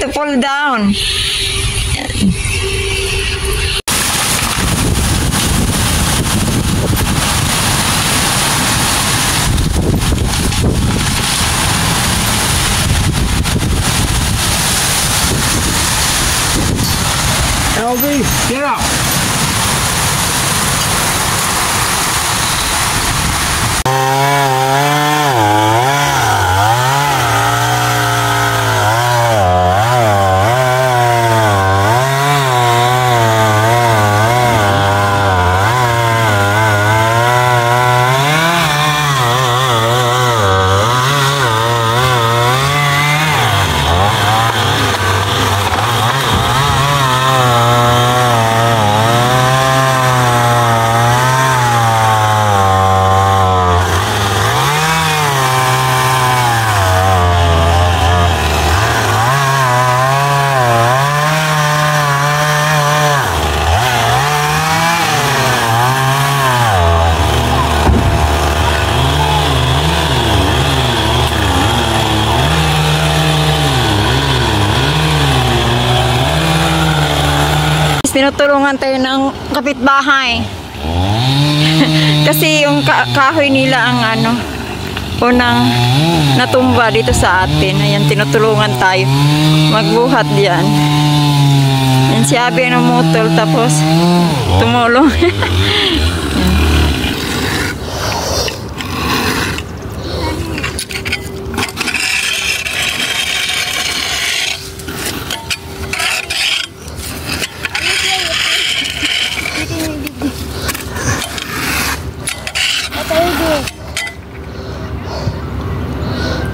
to pull down. LV, get up. Tinutulungan tayo ng kapitbahay. Kasi yung kahoy nila ang unang natumba dito sa atin. Ayan, tinutulungan tayo magbuhat diyan. Yan si Abi mutol tapos tumulong.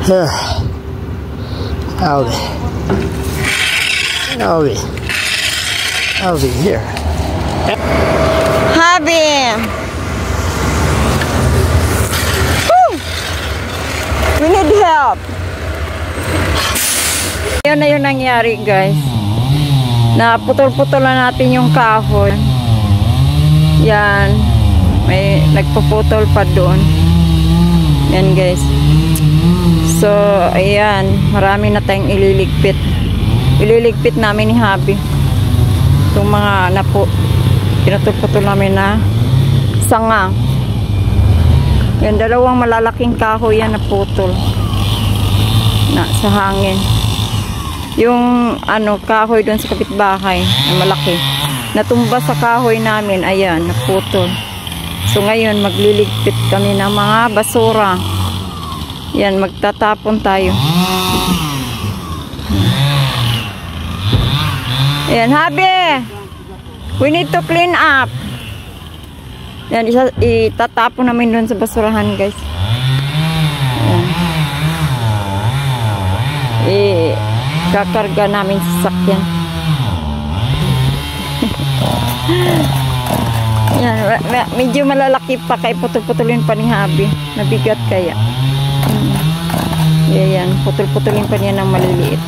Here, Alvy, here. Habi! Woo! We need help! Yun na yung nangyari, guys. Naputol-putol na natin yung kahoy. Yan. May nagpuputol pa doon. Yan, guys. So, ayan, marami na tayong ililigpit. Ililigpit namin ni Habi. Itong mga pinutol-putol namin na sanga. Yan, dalawang malalaking kahoy yan na putol. Na, sa hangin. Yung, kahoy doon sa kapitbahay, na malaki. Natumba sa kahoy namin, ayan, naputol. So, ngayon, magliligpit kami ng mga basura. Yan, magtatapon tayo. Ayan, Habi! We need to clean up. Yan, itatapon namin doon sa basurahan, guys. Ayan. Kakarga namin sa sakyan. Yan, medyo malalaki pa kay putol-putulin pa ni Habi. Nabigat kaya. Yan, putol-putulin pa niya ng maliliit.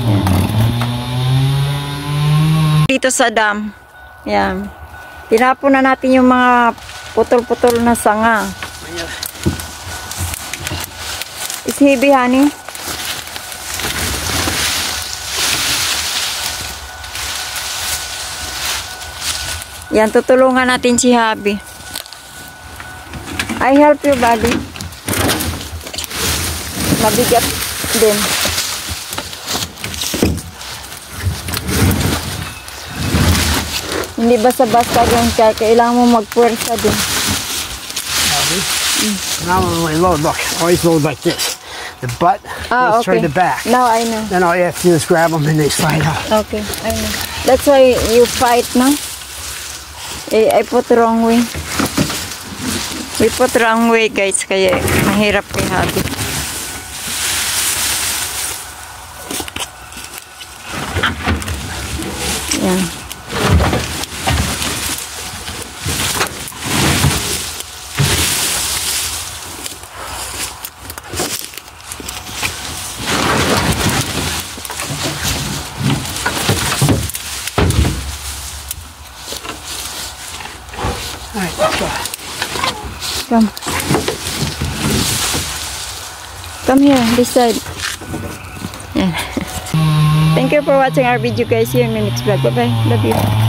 Yan. Dito sa dam. Yan. Tinapon na natin yung mga putol-putol na sanga. Is heavy, honey? Yan, tutulungan natin si Habi. I help you, buddy. Mabigat din. Hindi basta-basta din kaya kailangan mo magpuwersa din. Now when we load, look, always load like this. The butt, let's turn the back. Now I know. Then all you have to do is grab them and they slide out. Okay, I know. That's why you fight, no? I put wrong way. We put wrong way, guys, kaya mahirap kay Habi. Yan. Alright, let's go. Come. Come here, this side. Yan. Thank you for watching our video guys. See you in my next vlog. Bye bye. Love you.